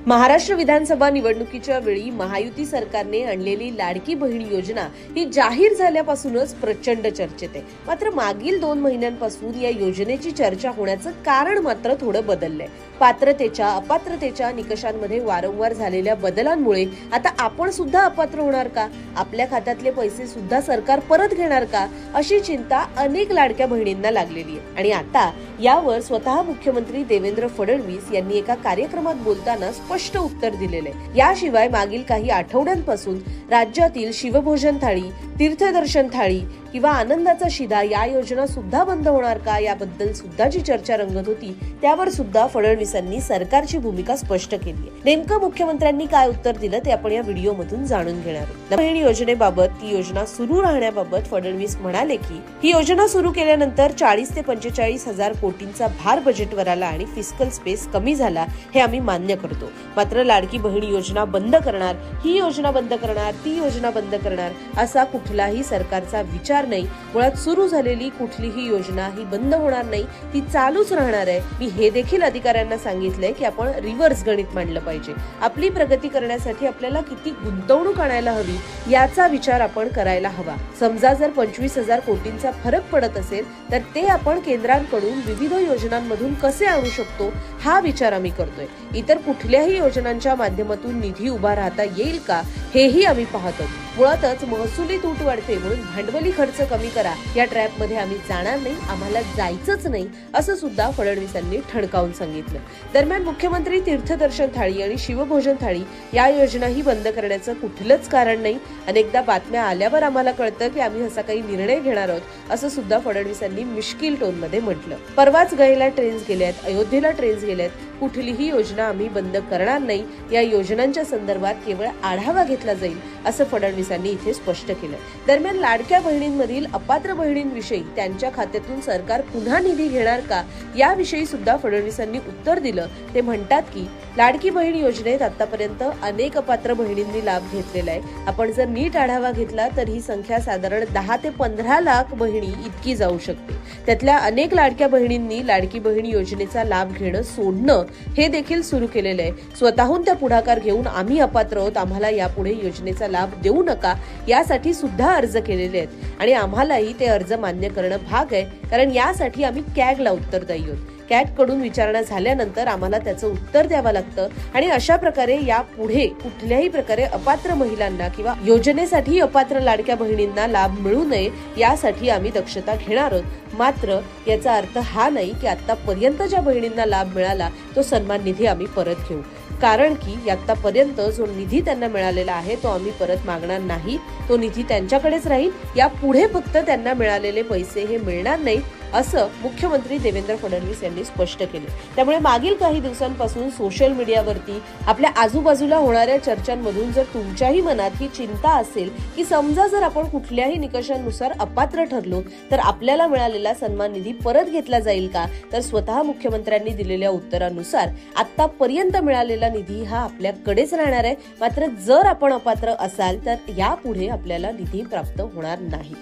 महाराष्ट्र विधानसभा निवडणुकीच्या वेळी महायुती सरकारने आणलेली लाडकी बहीण योजना ही जाहीर झाल्यापासूनच प्रचंड चर्चेत आहे। मात्र मागील 2 महिन्यांपासून या योजनेची चर्चा होण्याचं कारण मात्र थोडं बदललंय। पात्रतेच्या अपात्रतेच्या निकषांमध्ये वारंवार झालेल्या बदलांमुळे आता आपण सुद्धा अपात्र होणार का, आपल्या खात्यातले पैसे सुद्धा सरकार परत घेणार का, अशी चिंता अनेक लाडक्या बहिणींना लागलेली आहे। आणि आता यावर स्वतः मुख्यमंत्री देवेंद्र फडणवीस यांनी एका कार्यक्रमात बोलताना स्पष्ट उत्तर दिलेले आहे। याशिवाय मागील काही आठवड्यांपासून राज्यातील शिवभोजन थाळी, तीर्थदर्शन थाळी किंवा आनंदाचा शिधा या योजना सुद्धा बंद होणार का, याबद्दल सुद्धा जी चर्चा रंगत होती त्यावर सुद्धा फडणवीसांनी सरकारची भूमिका स्पष्ट केली आहे। नेमकं मुख्यमंत्र्यांनी काय उत्तर दिलं ते आपण या व्हिडिओमधून जाणून घेणार आहोत। बहीण योजनेबाबत, ती योजना सुरू राहण्याबाबत फडणवीस म्हणाले की ही योजना सुरू केल्यानंतर 40 ते 45 हजार कोटींचा भार बजेटवर आला आणि फिस्कल स्पेस कमी झाला, हे आम्ही मान्य करतो। मात्र लाडकी बहीण योजना बंद करणार, ही योजना बंद करणार, ती योजना बंद करणार असा कुठलाही सरकारचा विचार नाही। मुळात सुरू झालेली कुठलीही योजना ही बंद होणार नाही, ती चालूच राहणार आहे। मी हे देखील अधिकाऱ्यांना सांगितलंय की आपण रिव्हर्स गणित मांडलं पाहिजे। आपली प्रगती करण्यासाठी आपल्याला किती गुंतवणूक आणायला हवी याचा विचार आपण करायला हवा। समजा जर 25,000 कोटींचा फरक पडत असेल तर ते आपण केंद्रांकडून विविध योजनांमधून कसे आणू शकतो हा विचार आम्ही करतोय। इतर कुठल्याही योजनांच्या माध्यमातून निधी उभा राहता येईल का हेही आम्ही पाहतो। मुळातच महसुली तूट वाढते म्हणून भांडवली खर्च कमी करा या ट्रॅप मध्ये आम्ही जाणार नाही, आम्हाला जायचंच नाही, असं सुद्धा फडणवीसांनी ठणकावून सांगितलं। दरम्यान मुख्यमंत्री तीर्थदर्शन थाळी आणि शिवभोजन थाळी या योजनाही बंद करण्याचं कुठलंच कारण नाही। अनेकदा बातम्या आल्यावर आम्हाला कळतं की आम्ही असा काही निर्णय घेणार आहोत, असं सुद्धा फडणवीसांनी मिश्किल टोन मध्ये म्हटलं। परवाच गयला ट्रेन्स गेल्यात, अयोध्येला ट्रेन्स गेल्यात, कुठलीही योजना आम्ही बंद करणार नाही। या योजनांच्या संदर्भात केवळ आढावा घेतला जाईल, असं फडणवीसांनी इथे स्पष्ट केलं। दरम्यान लाडक्या बहिणींमधील अपात्र बहिणींविषयी त्यांच्या खात्यातून सरकार पुन्हा निधी घेणार का याविषयी सुद्धा फडणवीसांनी उत्तर दिलं। ते म्हणतात की लाडकी बहीण योजनेत आतापर्यंत अनेक अपात्र बहिणींनी लाभ घेतलेला आहे। आपण जर नीट आढावा घेतला तर ही संख्या साधारण 10 ते 15 लाख बहिणी इतकी जाऊ शकते। त्यातल्या अनेक लाडक्या बहिणींनी लाडकी बहीण योजनेचा लाभ घेणं सोडणं हे देखील सुरू केलेलं आहे। स्वतःहून त्या पुढाकार घेऊन आम्ही अपात्र आहोत, आम्हाला यापुढे योजनेचा लाभ देऊ नका यासाठी सुद्धा अर्ज केलेले आहेत आणि आम्हालाही ते अर्ज मान्य करणं भाग आहे, कारण यासाठी आम्ही कॅगला उत्तरदायी आहोत। कॅग कडून विचारणा झाल्यानंतर आम्हाला त्याचं उत्तर द्यावं लागतं आणि अशा प्रकारे यापुढे कुठल्याही प्रकारे अपात्र महिलांना किंवा योजनेसाठी अपात्र लाडक्या बहिणींना लाभ मिळू नये यासाठी आम्ही दक्षता घेणार आहोत। मात्र याचा अर्थ हा नाही की आतापर्यंत ज्या बहिणींना लाभ मिळाला तो सन्मान निधी आम्ही परत घेऊ, कारण की आतापर्यंत जो निधी त्यांना मिळालेला आहे तो आम्ही परत मागणार नाही, तो निधी त्यांच्याकडेच राहील। यापुढे फक्त त्यांना मिळालेले पैसे हे मिळणार नाहीत, असं मुख्यमंत्री देवेंद्र फडणवीस यांनी स्पष्ट केले। त्यामुळे मागील काही दिवसांपासून सोशल मीडियावरती आपल्या आजूबाजूला होणाऱ्या चर्चांमधून जर तुमच्याही मनात ही चिंता असेल की समजा जर आपण कुठल्याही निकषांनुसार अपात्र ठरलो तर आपल्याला मिळालेला सन्मान निधी परत घेतला जाईल का, तर स्वतः मुख्यमंत्र्यांनी दिलेल्या उत्तरानुसार आतापर्यंत मिळालेला निधी हा आपल्याकडेच राहणार आहे। मात्र जर आपण अपात्र असाल तर यापुढे आपल्याला निधी प्राप्त होणार नाही।